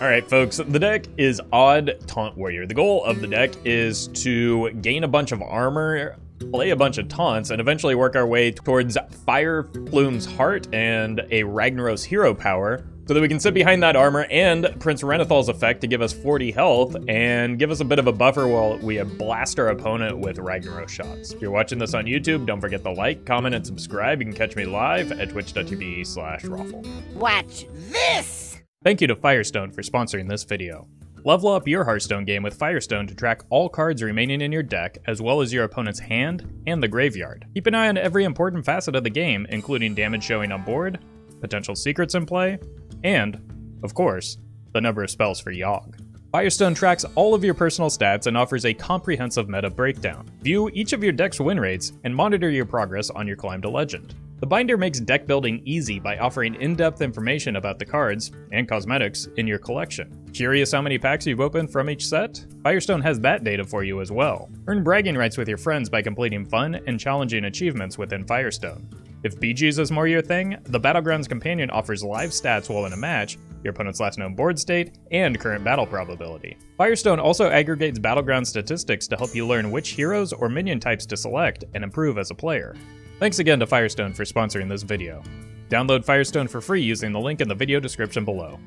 Alright folks, the deck is Odd Taunt Warrior. The goal of the deck is to gain a bunch of armor, play a bunch of taunts, and eventually work our way towards Fire Plume's Heart and a Ragnaros hero power, so that we can sit behind that armor and Prince Renathal's effect to give us 40 health and give us a bit of a buffer while we blast our opponent with Ragnaros shots. If you're watching this on YouTube, don't forget to like, comment, and subscribe. You can catch me live at twitch.tv/Roffle. Watch this! Thank you to Firestone for sponsoring this video. Level up your Hearthstone game with Firestone to track all cards remaining in your deck, as well as your opponent's hand and the graveyard. Keep an eye on every important facet of the game, including damage showing on board, potential secrets in play, and, of course, the number of spells for Yogg. Firestone tracks all of your personal stats and offers a comprehensive meta breakdown. View each of your deck's win rates and monitor your progress on your climb to legend. The binder makes deck building easy by offering in-depth information about the cards and cosmetics in your collection. Curious how many packs you've opened from each set? Firestone has that data for you as well. Earn bragging rights with your friends by completing fun and challenging achievements within Firestone. If BGs is more your thing, the Battlegrounds Companion offers live stats while in a match, your opponent's last known board state, and current battle probability. Firestone also aggregates Battleground statistics to help you learn which heroes or minion types to select and improve as a player. Thanks again to Firestone for sponsoring this video. Download Firestone for free using the link in the video description below.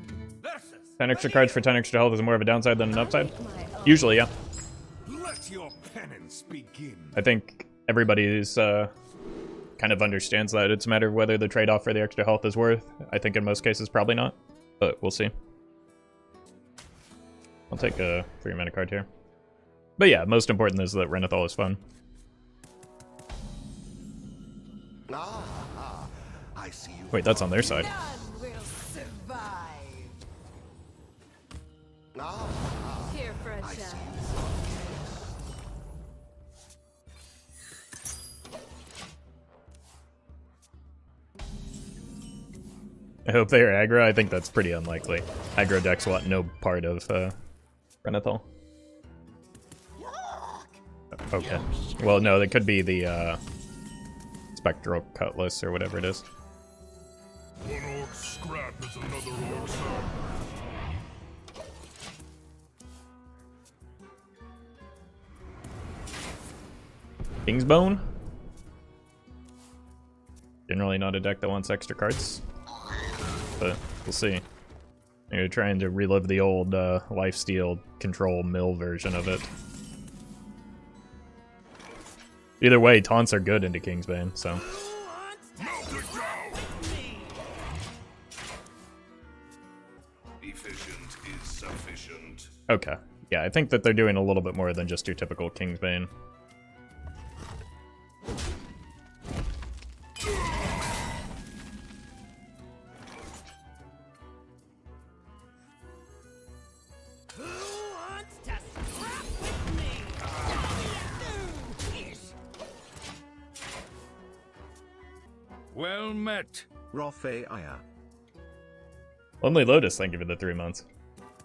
10 extra cards for 10 extra health is more of a downside than an upside? Usually, yeah. Let your penance begin. I think everybody's kind of understands that. It's a matter of whether the trade-off for the extra health is worth. I think in most cases probably not, but we'll see. I'll take a 3-mana card here. But yeah, most important is that Renathal is fun. I see you. Wait, that's on their side. None will survive. Here for a chat. I hope they are aggro. I think that's pretty unlikely. Aggro decks want no part of Renathal. Okay. Well, no, that could be the Spectral Cutlass or whatever it is. One orc scrap is another orc's Kingsbone? Generally not a deck that wants extra cards, but we'll see. You're trying to relive the old lifesteal control mill version of it. Either way, taunts are good into Kingsbane, so. Efficient is sufficient. Okay. Yeah, I think that they're doing a little bit more than just your typical Kingsbane. Well met. Roffle. Lonely Lotus, thank you for the 3 months.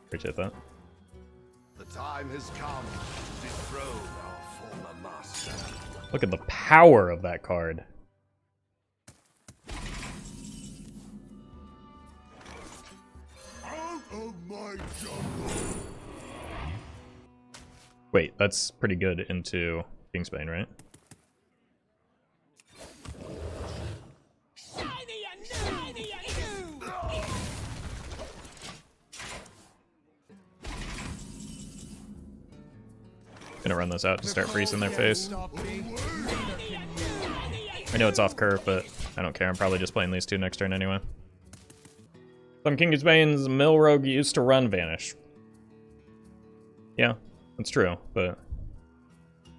Appreciate that. The time has come to dethrone our former master. Look at the power of that card. Out of my jungle. Wait, that's pretty good into Kingsbane, right? Gonna run this out to start freezing their face. I know it's off curve, but I don't care. I'm probably just playing these two next turn anyway. Some Kingsbane's Mill Rogue used to run Vanish. Yeah, that's true, but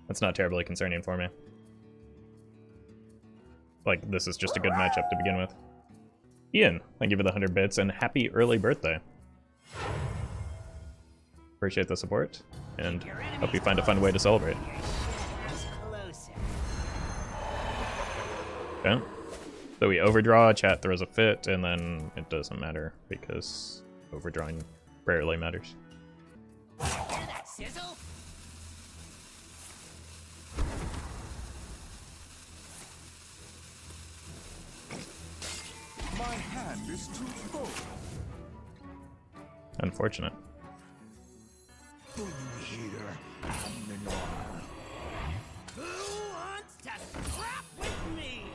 that's not terribly concerning for me. Like, this is just a good matchup to begin with. Ian, thank you for the 100 bits, and happy early birthday. Appreciate the support, and hope you find a fun way to celebrate. Okay. So we overdraw, chat throws a fit, and then it doesn't matter, because overdrawing rarely matters. My hand is too full. Unfortunate. Who wants to scrap with me?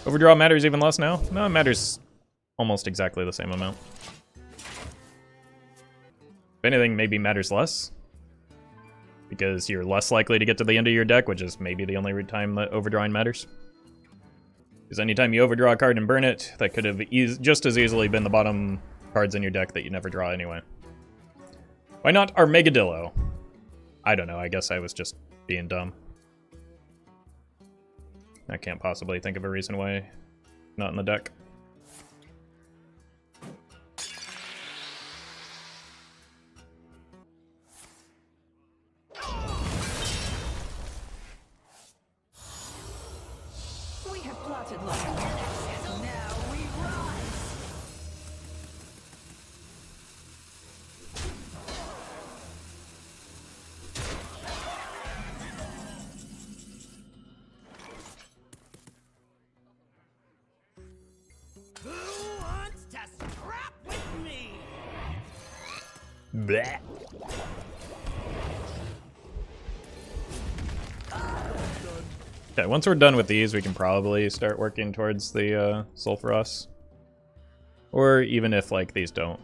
Overdraw matters even less now? No, it matters almost exactly the same amount. If anything, maybe matters less. Because you're less likely to get to the end of your deck, which is maybe the only time that overdrawing matters. Because anytime you overdraw a card and burn it, that could have just as easily been the bottom cards in your deck that you never draw anyway. Why not Armageddillo? I don't know, I guess I was just being dumb. I can't possibly think of a reason why not in the deck. We have plotted long enough. Now we rise. Who wants to scrap with me? Blech. Okay, once we're done with these, we can probably start working towards the Sulfuros. Or even if like these don't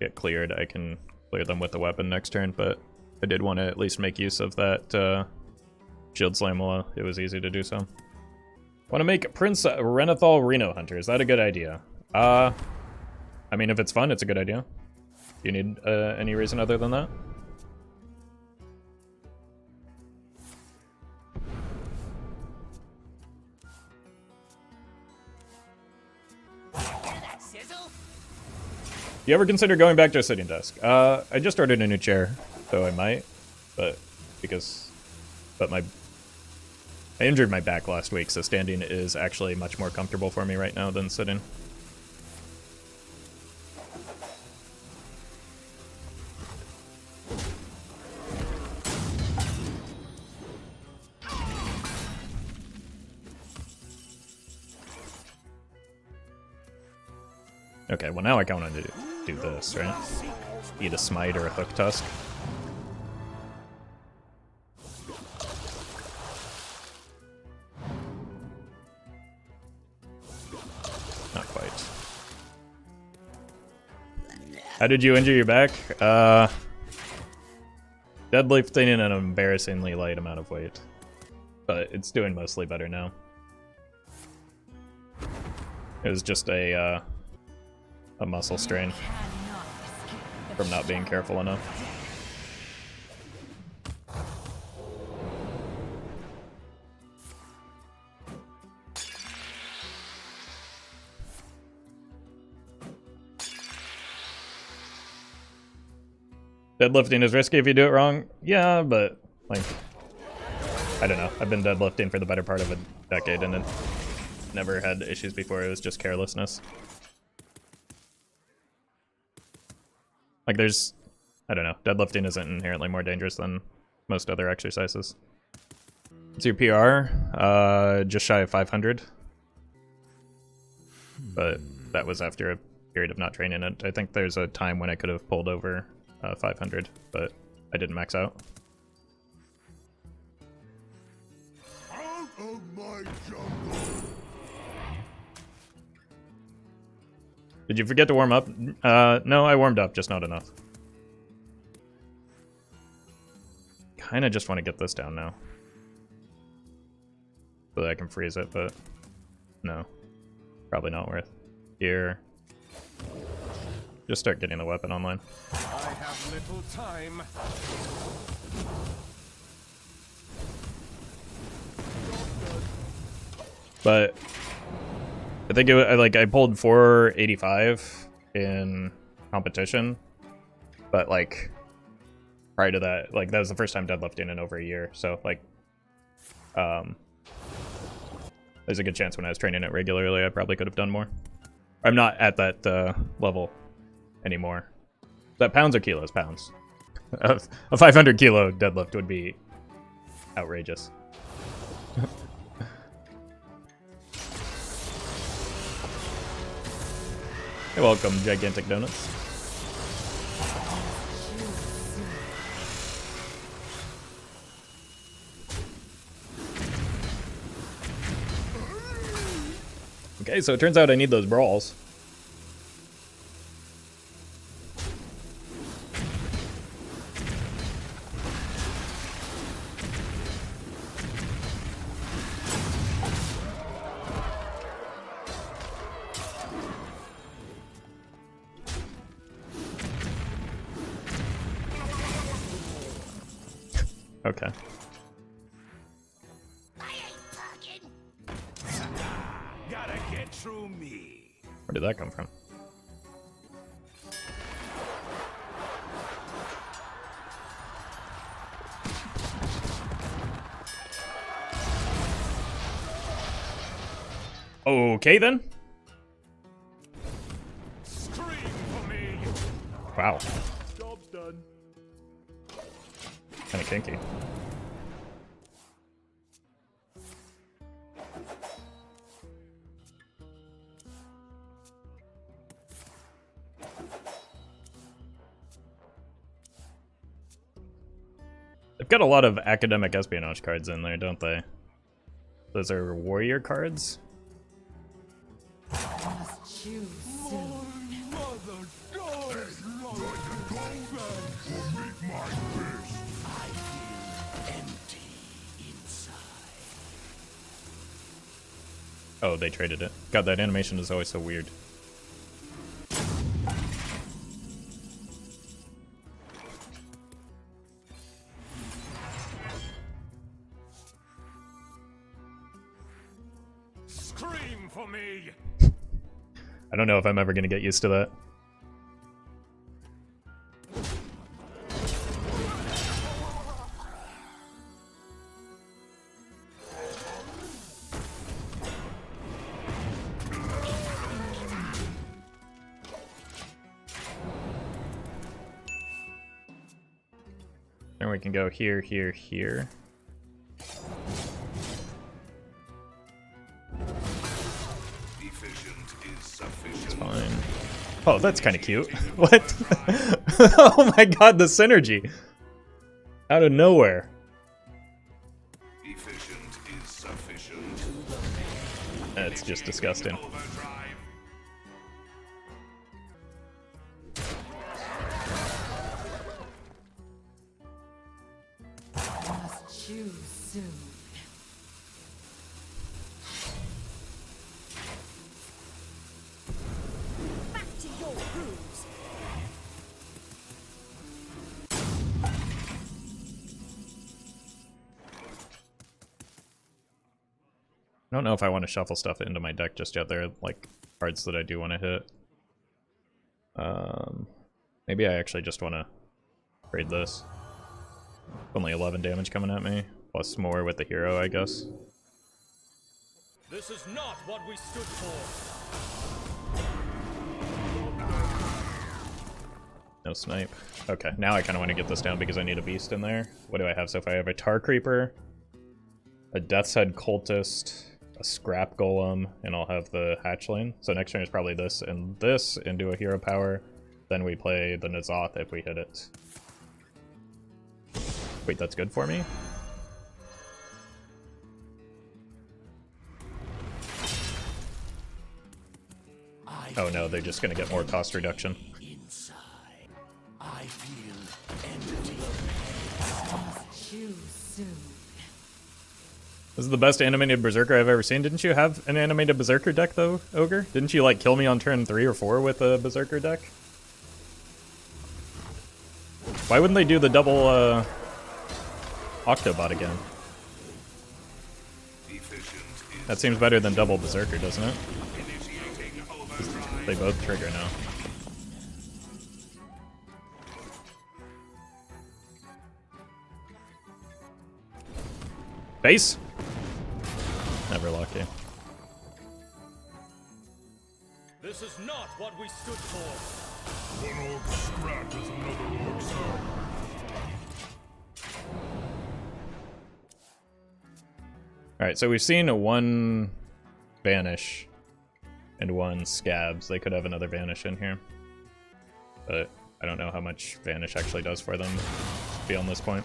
get cleared, I can clear them with the weapon next turn, but I did want to at least make use of that Shield Slam while it was easy to do so. Want to make Prince Renathal Reno Hunter, is that a good idea? I mean, if it's fun, it's a good idea. Do you need any reason other than that? You ever consider going back to a sitting desk? I just ordered a new chair, so I might, but I injured my back last week, so standing is actually much more comfortable for me right now than sitting. Okay, well now I kind of want to do this, right? Eat a smite or a hook tusk. Not quite. How did you injure your back? Deadlifting in an embarrassingly light amount of weight. But it's doing mostly better now. It was just a muscle strain from not being careful enough. Deadlifting is risky if you do it wrong. Yeah, but like, I don't know. I've been deadlifting for the better part of a decade and it never had issues before. It was just carelessness. Like there's, I don't know, deadlifting isn't inherently more dangerous than most other exercises. What's your PR? Just shy of 500. But that was after a period of not training it. I think there's a time when I could have pulled over 500, but I didn't max out. Out of my jungle! Did you forget to warm up? No, I warmed up, just not enough. Kinda just want to get this down now. So that I can freeze it, but no. Probably not worth. Here. Just start getting the weapon online. I have little time. But I think I pulled 485 in competition, but like prior to that, like that was the first time deadlifting in over a year. So like, there's a good chance when I was training it regularly, I probably could have done more. I'm not at that level anymore. Is that pounds or kilos? Pounds. A 500 kilo deadlift would be outrageous. You're welcome, Gigantic Donuts. Okay, so it turns out I need those brawls. Okay. Gotta get through me. Where did that come from? Okay then. Scream for me. Wow. Job's done. Kinda kinky. They've got a lot of academic espionage cards in there, don't they? Those are warrior cards? Must choose soon. Oh, they traded it. God, that animation is always so weird. Scream for me. I don't know if I'm ever gonna get used to that. And we can go here, here, here. It's fine. Oh, that's kind of cute. What? Oh my god, the synergy! Out of nowhere. That's just disgusting. Must choose soon. Back to your grooves. I don't know if I want to shuffle stuff into my deck just yet. There are like cards that I do want to hit. Maybe I actually just want to trade this. Only 11 damage coming at me, plus more with the hero, I guess. This is not what we stood for. No snipe. Okay, now I kind of want to get this down because I need a beast in there. What do I have so far? I have a Tar Creeper, a Death's Head Cultist, a Scrap Golem, and I'll have the Hatchling. So next turn is probably this, and do a hero power. Then we play the N'Zoth if we hit it. Wait, that's good for me? Oh no, they're just gonna get more cost reduction. Inside, I feel empty. Must choose soon. This is the best animated Berserker I've ever seen. Didn't you have an animated Berserker deck though, Ogre? Didn't you like kill me on turn 3 or 4 with a Berserker deck? Why wouldn't they do the double Octobot again? That seems better than double Berserker, doesn't it? They both trigger now. Base? Never lucky. This is not what we stood for. One orc scrap is another orc's armor. Alright, so we've seen one vanish and 1 Scabs. They could have another Vanish in here. But I don't know how much Vanish actually does for them beyond this point.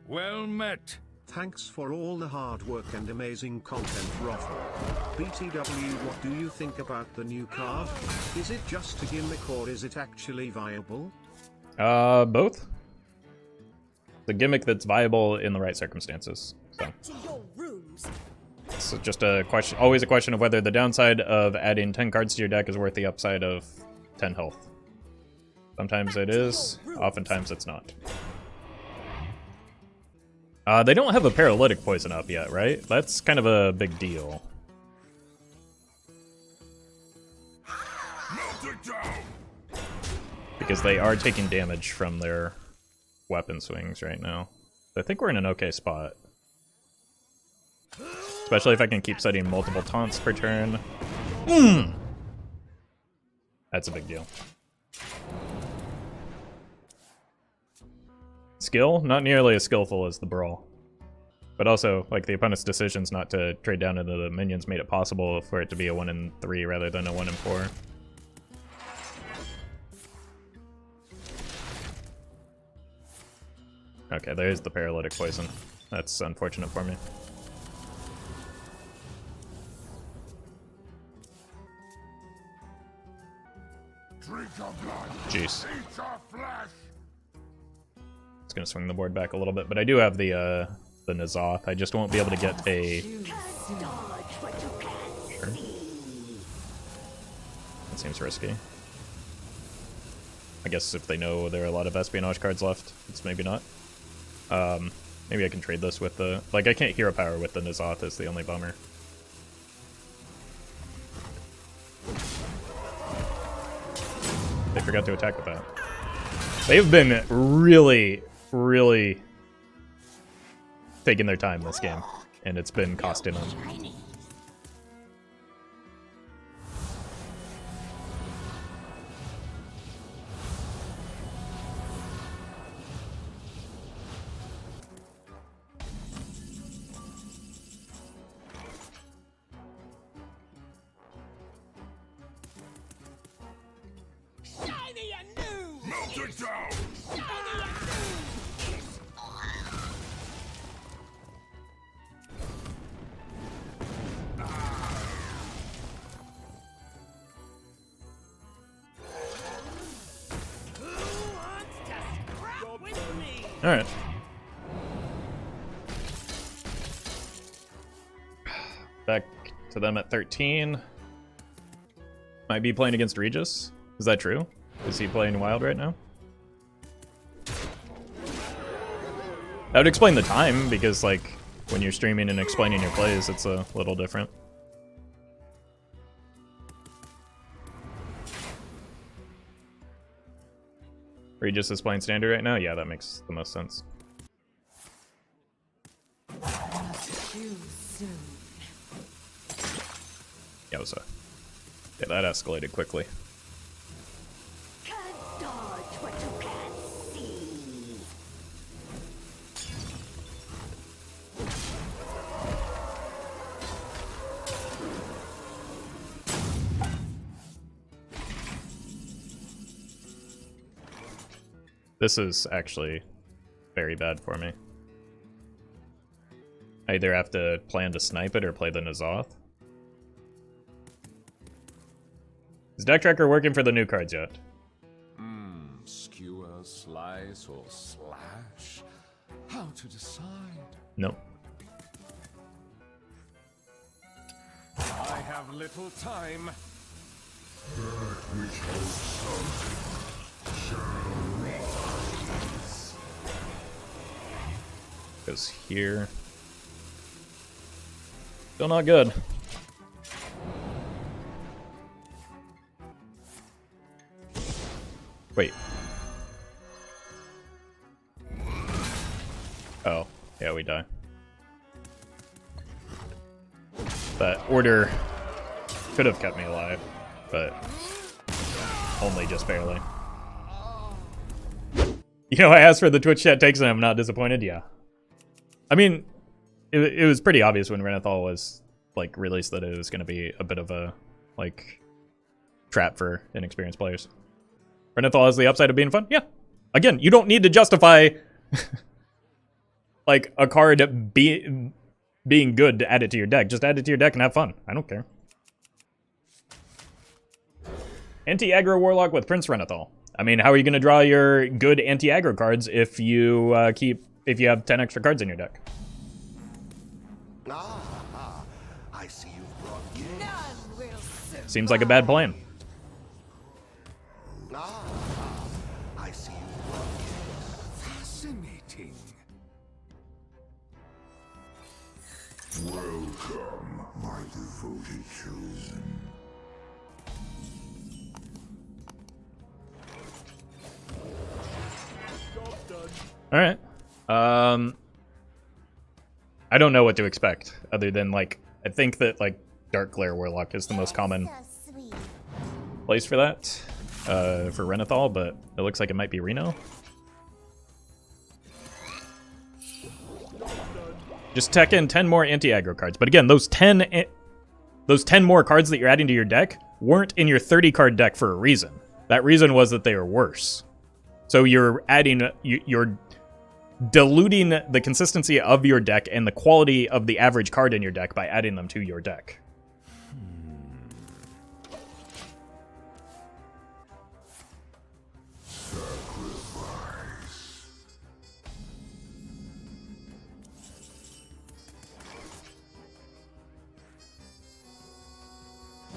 Well met. Thanks for all the hard work and amazing content, Roffle. BTW, what do you think about the new card? Is it just a gimmick or is it actually viable? Both. The gimmick that's viable in the right circumstances. So. To your rooms. It's just a question, always a question of whether the downside of adding 10 cards to your deck is worth the upside of 10 health. Sometimes it is, oftentimes it's not. They don't have a paralytic poison up yet, right? That's kind of a big deal. Because they are taking damage from their weapon swings right now. I think we're in an okay spot. Especially if I can keep setting multiple taunts per turn. That's a big deal. Skill? Not nearly as skillful as the Brawl. But also, like, the opponent's decisions not to trade down into the minions made it possible for it to be a 1 in 3 rather than a 1 in 4. Okay, there's the paralytic poison. That's unfortunate for me. Jeez. It's gonna swing the board back a little bit, but I do have the N'Zoth. I just won't be able to get a... Sure. That seems risky. I guess if they know there are a lot of espionage cards left, it's maybe not. Maybe I can trade this with the... Like, I can't hero power with the N'Zoth is the only bummer. They forgot to attack with that. They've been really taking their time this game, and it's been costing them. Alright. Back to them at 13. Might be playing against Regis. Is that true? Is he playing Wild right now? That would explain the time, because, like, when you're streaming and explaining your plays, it's a little different. Regis is playing standard right now? Yeah, that makes the most sense. Yowza. Yeah, that escalated quickly. This is actually very bad for me. I either have to plan to snipe it or play the N'Zoth. Is Deck Tracker working for the new cards yet? Skewer, slice, or slash? How to decide? Nope. I have little time. Goes here. Still not good. Wait. Oh, yeah, we die. That order could have kept me alive, but only just barely. You know, I asked for the Twitch chat takes and I'm not disappointed, yeah. I mean, it was pretty obvious when Renathal was, like, released that it was going to be a bit of a like, trap for inexperienced players. Renathal has the upside of being fun? Yeah. Again, you don't need to justify, like, a card being good to add it to your deck. Just add it to your deck and have fun. I don't care. Anti-aggro Warlock with Prince Renathal. I mean, how are you going to draw your good anti-aggro cards if you have 10 extra cards in your deck? I see you've brought gifts. None will survive. Seems like a bad plan. I see you've brought gifts. Fascinating. Welcome, my devoted chosen. Alright. I don't know what to expect, other than, like, I think that, like, Dark Glare Warlock is the most common place for that, for Renathal, but it looks like it might be Reno. Just tech in 10 more anti-aggro cards. But again, those 10 more cards that you're adding to your deck weren't in your 30-card deck for a reason. That reason was that they were worse. So you're diluting the consistency of your deck and the quality of the average card in your deck by adding them to your deck.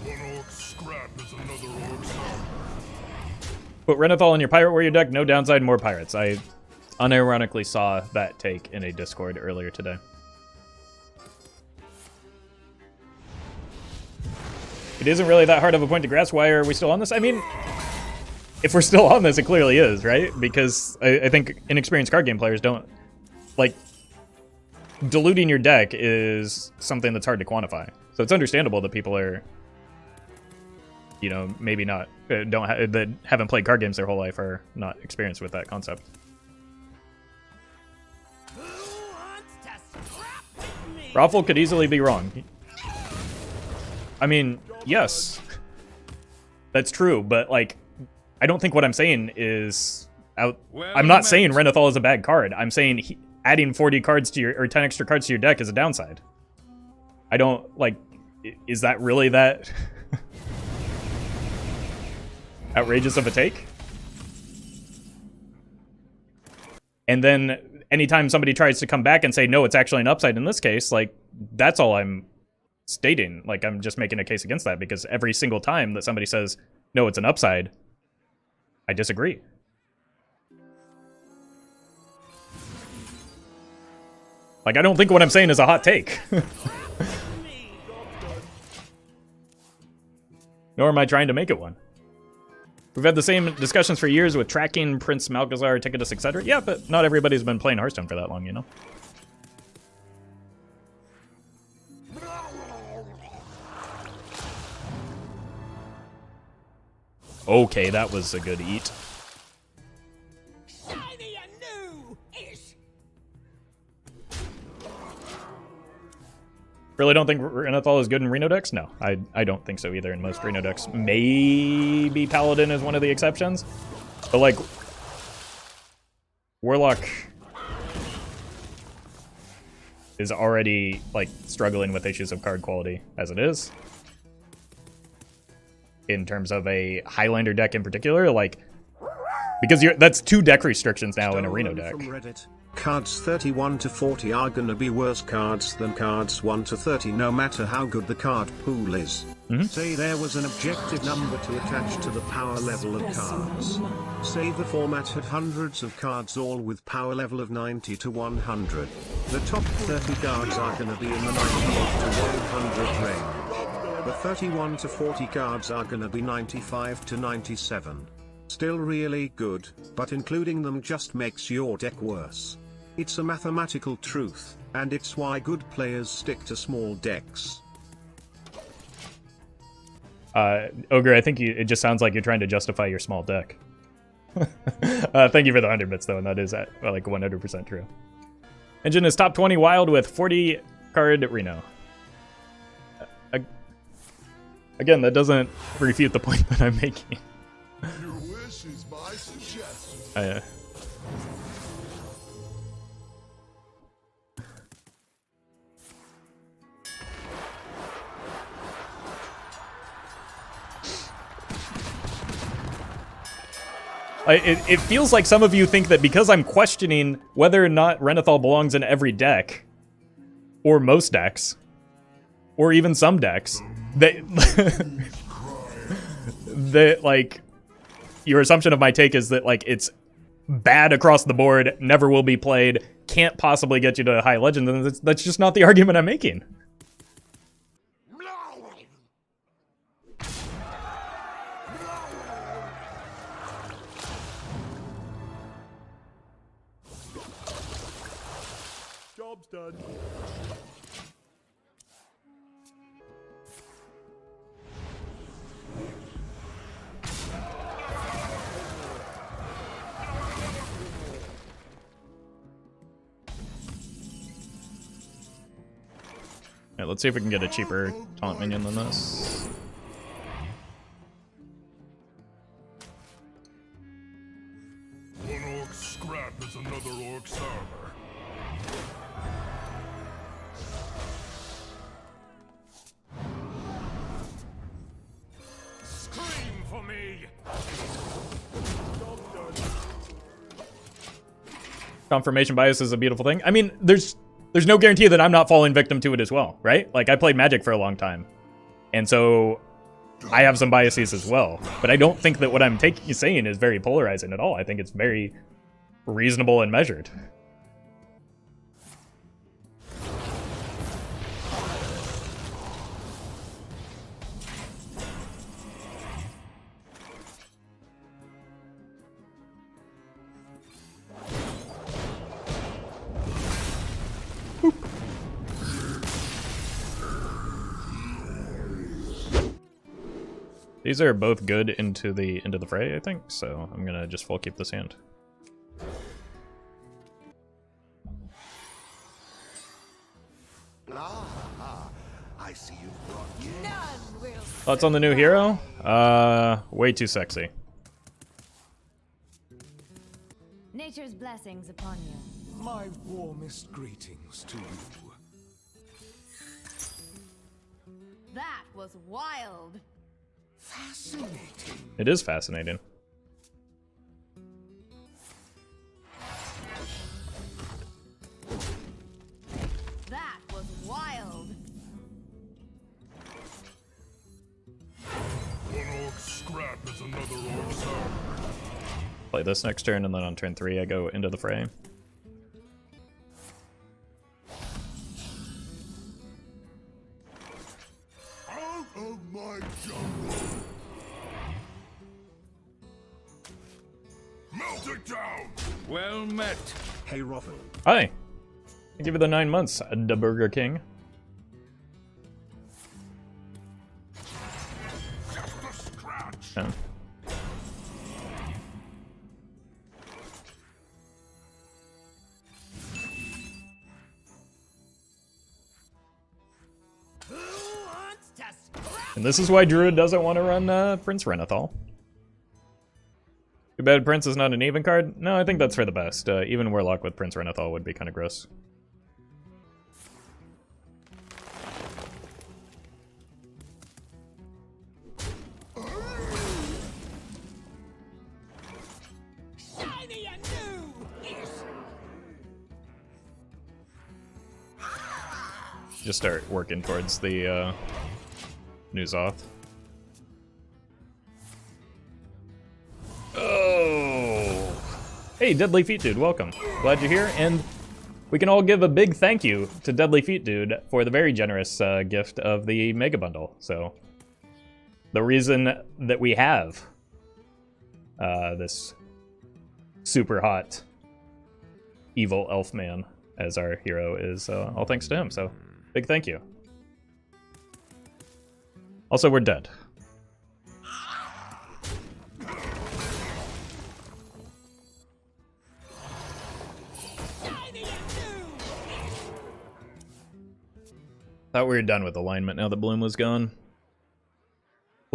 One orc scrap is another orc scrap. Put Renathal in your Pirate Warrior deck, no downside, more pirates. I unironically saw that take in a Discord earlier today. It isn't really that hard of a point to grasp. Why are we still on this? I mean, if we're still on this, it clearly is, right? Because I think inexperienced card game players don't... Like, diluting your deck is something that's hard to quantify. So it's understandable that people are... You know, maybe not... that haven't played card games their whole life are not experienced with that concept. Roffle could easily be wrong. I mean, yes. That's true, but, like, I don't think what I'm saying is... I'm not saying Renathal is a bad card. I'm saying adding 40 cards to your... or 10 extra cards to your deck is a downside. I don't, like... Is that really that... outrageous of a take? And then anytime somebody tries to come back and say, no, it's actually an upside in this case, like, that's all I'm stating. Like, I'm just making a case against that, because every single time that somebody says, no, it's an upside, I disagree. Like, I don't think what I'm saying is a hot take. Nor am I trying to make it one. We've had the same discussions for years with tracking, Prince Malchezaar, Ticketus, etc. Yeah, but not everybody's been playing Hearthstone for that long, you know? Okay, that was a good eat. Shiny and new-ish. Really don't think Renathal is good in Reno decks? No, I don't think so either in most Reno decks. Maybe Paladin is one of the exceptions. But, like, Warlock is already, like, struggling with issues of card quality as it is. In terms of a Highlander deck in particular, like, because that's 2 deck restrictions now in a Reno deck. From Reddit. Cards 31 to 40 are gonna be worse cards than cards 1 to 30 no matter how good the card pool is. Say there was an objective number to attach to the power level of cards. Say the format had hundreds of cards all with power level of 90 to 100. The top 30 cards are gonna be in the 98 to 100 range. The 31 to 40 cards are gonna be 95 to 97. Still really good, but including them just makes your deck worse. It's a mathematical truth, and it's why good players stick to small decks. Ogre, I think it just sounds like you're trying to justify your small deck. Thank you for the 100 bits, though, and that is like 100% true. Engine is top 20 wild with 40 card Reno. Again, that doesn't refute the point that I'm making. Your wish is my suggestion. It feels like some of you think that because I'm questioning whether or not Renathal belongs in every deck, or most decks, or even some decks, that, that like, your assumption of my take is that, like, it's bad across the board, never will be played, can't possibly get you to a high legend, and that's just not the argument I'm making. Job's done. Yeah, let's see if we can get a cheaper taunt minion than this. One orc scrap is another orc's armor. Scream for me! Job's done. Confirmation bias is a beautiful thing. I mean, there's no guarantee that I'm not falling victim to it as well, right? Like, I played Magic for a long time, and so I have some biases as well. But I don't think that what I'm saying is very polarizing at all. I think it's very reasonable and measured. These are both good into the fray, I think, so I'm gonna just full keep this hand. I see you've brought you. None will. Thoughts on the new hero? Way too sexy. Nature's blessings upon you. My warmest greetings to you. That was wild. Fascinating. It is fascinating. That was wild. One orc scrap is another orc's armor. Play this next turn, and then on turn 3 I go into the fray. Out of my jungle. Melt it down! Well met. Hey Roffle. Hi! I give you the 9 months, the Burger King. Just a scratch! Yeah. And this is why Druid doesn't want to run Prince Renathal. Too bad Prince is not an even card? No, I think that's for the best. Even Warlock with Prince Renathal would be kind of gross. Shiny and new. Yes. Just start working towards the new Zoth. Oh! Hey, Deadly Feet Dude, welcome. Glad you're here, and we can all give a big thank you to Deadly Feet Dude for the very generous gift of the Mega Bundle. So, the reason that we have this super hot evil elf man as our hero is all thanks to him, so big thank you. Also, we're dead. Thought we were done with alignment now that Bloom was gone.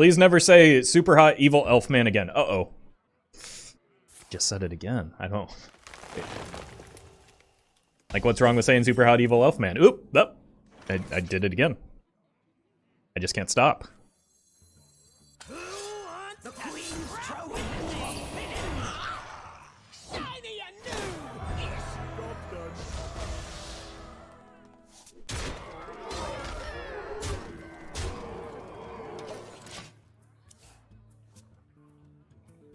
Please never say super hot evil elf man again. Uh-oh. Just said it again. I don't... Like, what's wrong with saying super hot evil elf man? Oop! Nope. I did it again. I just can't stop. The Queen's trophy. Shiny and new.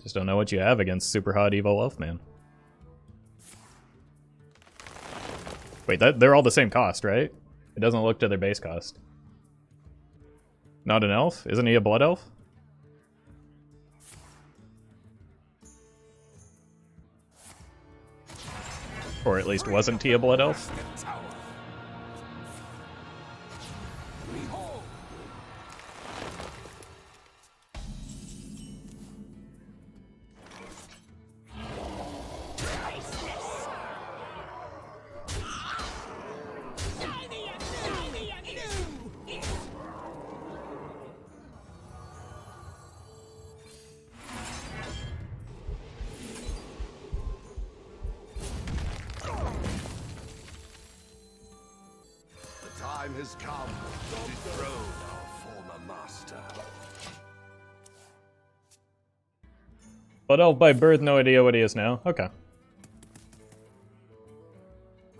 Just don't know what you have against super hot evil elf man. Wait, they're all the same cost, right? It doesn't look to their base cost. Not an elf? Isn't he a blood elf? Or at least wasn't he a blood elf? Time has come to dethrone our former master. Blood elf by birth, no idea what he is now. Okay.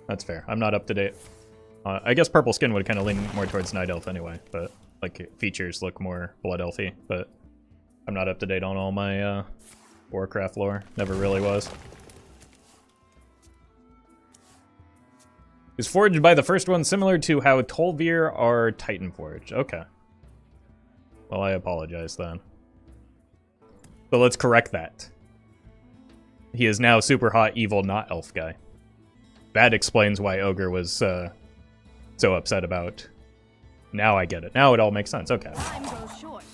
That's fair. I'm not up to date. I guess purple skin would kind of lean more towards night elf anyway, but like features look more blood elfy, but I'm not up to date on all my Warcraft lore. Never really was. Is forged by the first one similar to how Tol'vir are Titan forged? Okay. Well, I apologize then. So let's correct that. He is now super hot, evil, not elf guy. That explains why Ogre was so upset about. Now I get it. Now it all makes sense. Okay. Time goes short.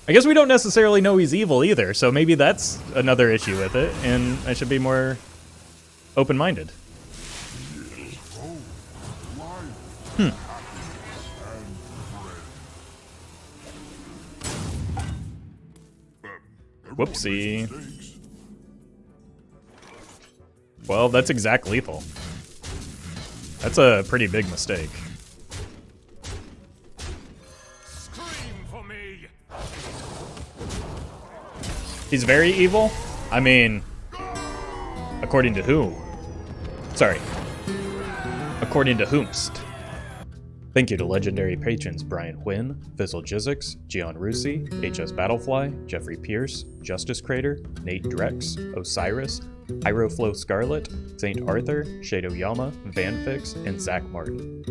I guess we don't necessarily know he's evil either, so maybe that's another issue with it, and I should be more open-minded. Whoopsie. Well, that's exact lethal. That's a pretty big mistake. Scream for me. He's very evil? I mean, according to who? Sorry. According to whomst. Thank you to legendary patrons Brian Huynh, Fizzle Jizzix, Gian Rusi, HS Battlefly, Jeffrey Pierce, Justice Crater, Nate Drex, Osiris, Hyroflow Scarlet, Saint Arthur, Shado Yama, Vanfix, and Zach Martin.